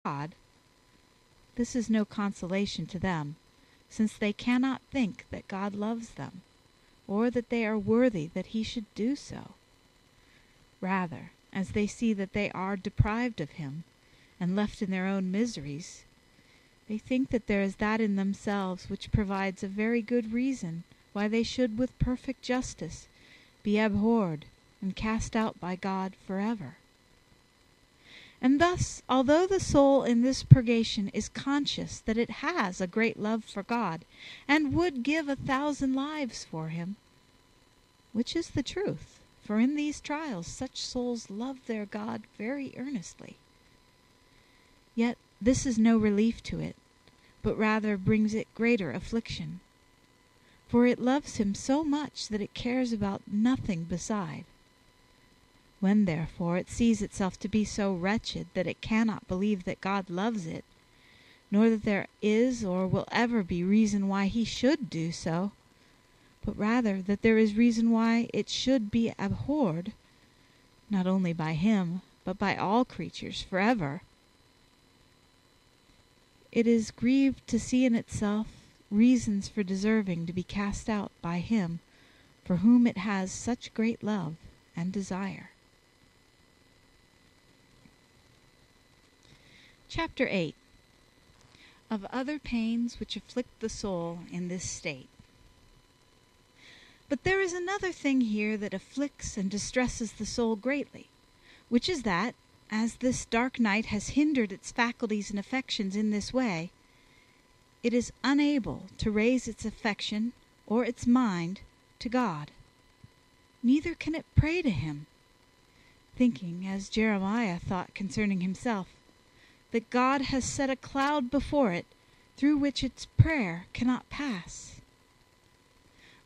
God, this is no consolation to them, since they cannot think that God loves them, or that they are worthy that he should do so. Rather, as they see that they are deprived of him, and left in their own miseries, they think that there is that in themselves which provides a very good reason why they should with perfect justice be abhorred and cast out by God forever. And thus, although the soul in this purgation is conscious that it has a great love for God, and would give 1,000 lives for him, which is the truth, for in these trials such souls love their God very earnestly, yet this is no relief to it, but rather brings it greater affliction. For it loves him so much that it cares about nothing beside. When, therefore, it sees itself to be so wretched that it cannot believe that God loves it, nor that there is or will ever be reason why he should do so, but rather that there is reason why it should be abhorred, not only by him, but by all creatures forever, it is grieved to see in itself reasons for deserving to be cast out by him for whom it has such great love and desire. Chapter 8. Of other pains which afflict the soul in this state. But there is another thing here that afflicts and distresses the soul greatly, which is that, as this dark night has hindered its faculties and affections in this way, it is unable to raise its affection or its mind to God. Neither can it pray to him, thinking, as Jeremiah thought concerning himself, that God has set a cloud before it, through which its prayer cannot pass.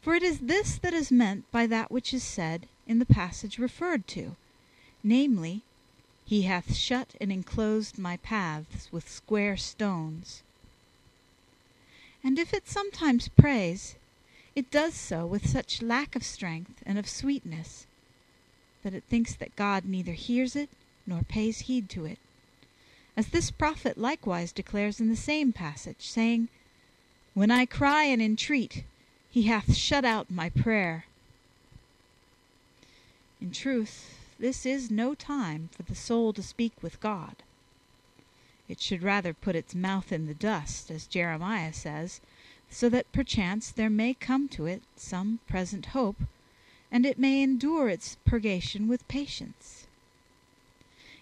For it is this that is meant by that which is said in the passage referred to, namely, He hath shut and enclosed my paths with square stones. And if it sometimes prays, it does so with such lack of strength and of sweetness, that it thinks that God neither hears it nor pays heed to it, as this prophet likewise declares in the same passage, saying, When I cry and entreat, he hath shut out my prayer. In truth, this is no time for the soul to speak with God. It should rather put its mouth in the dust, as Jeremiah says, so that perchance there may come to it some present hope, and it may endure its purgation with patience.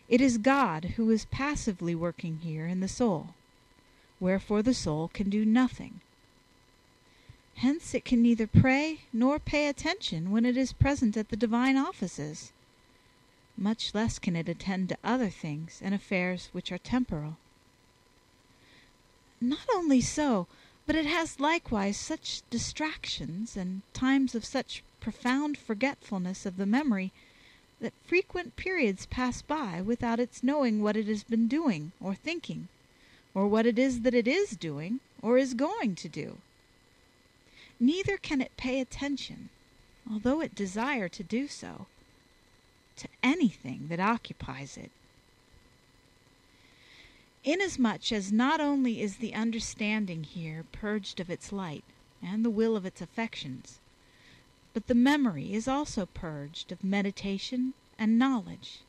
It is God who is passively working here in the soul, wherefore the soul can do nothing. Hence it can neither pray nor pay attention when it is present at the divine offices. Much less can it attend to other things and affairs which are temporal. Not only so, but it has likewise such distractions and times of such profound forgetfulness of the memory that frequent periods pass by without its knowing what it has been doing or thinking, or what it is that it is doing or is going to do. Neither can it pay attention, although it desire to do so, to anything that occupies it. Inasmuch as not only is the understanding here purged of its light, and the will of its affections, but the memory is also purged of meditation and knowledge,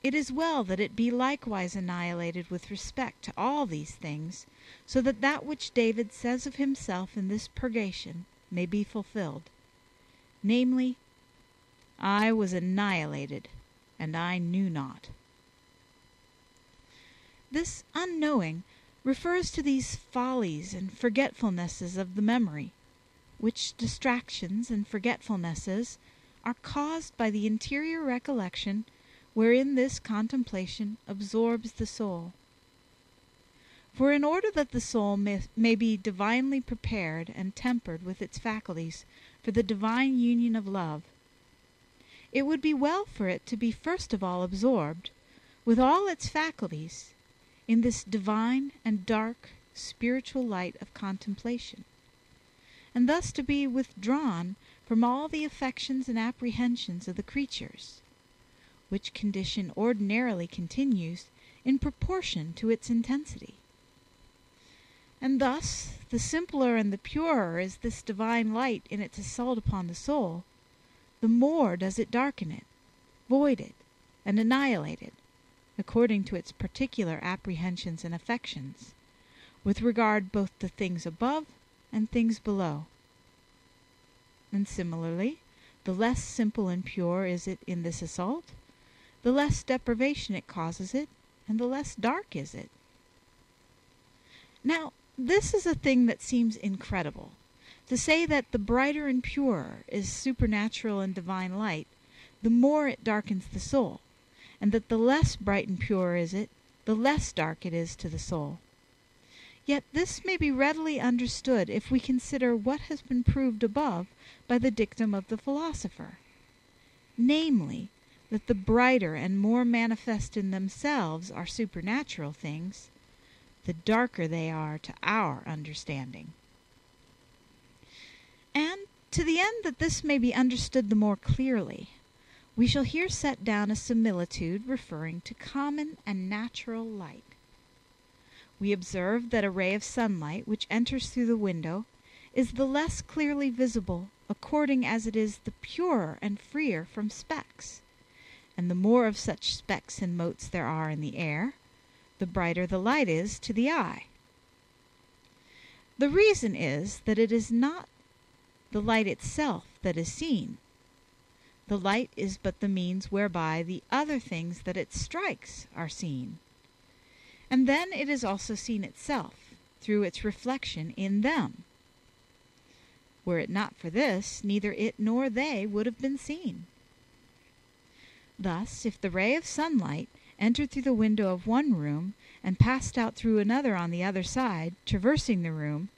it is well that it be likewise annihilated with respect to all these things, so that that which David says of himself in this purgation may be fulfilled, namely, I was annihilated, and I knew not. This unknowing refers to these follies and forgetfulnesses of the memory, which distractions and forgetfulnesses are caused by the interior recollection wherein this contemplation absorbs the soul. For in order that the soul may be divinely prepared and tempered with its faculties for the divine union of love, it would be well for it to be first of all absorbed, with all its faculties, in this divine and dark spiritual light of contemplation, and thus to be withdrawn from all the affections and apprehensions of the creatures, which condition ordinarily continues in proportion to its intensity. And thus, the simpler and the purer is this divine light in its assault upon the soul, the more does it darken it, void it, and annihilate it, according to its particular apprehensions and affections, with regard both to things above and things below. And similarly, the less simple and pure is it in this assault, the less deprivation it causes it, and the less dark is it. Now, this is a thing that seems incredible. To say that the brighter and purer is supernatural and divine light, the more it darkens the soul, and that the less bright and pure is it, the less dark it is to the soul. Yet this may be readily understood if we consider what has been proved above by the dictum of the philosopher, namely, that the brighter and more manifest in themselves are supernatural things, the darker they are to our understanding. And to the end that this may be understood the more clearly, we shall here set down a similitude referring to common and natural light. We observe that a ray of sunlight which enters through the window is the less clearly visible according as it is the purer and freer from specks, and the more of such specks and motes there are in the air, the brighter the light is to the eye. The reason is that it is not the light itself that is seen. The light is but the means whereby the other things that it strikes are seen. And then it is also seen itself, through its reflection in them. Were it not for this, neither it nor they would have been seen. Thus, if the ray of sunlight entered through the window of one room and passed out through another on the other side, traversing the room,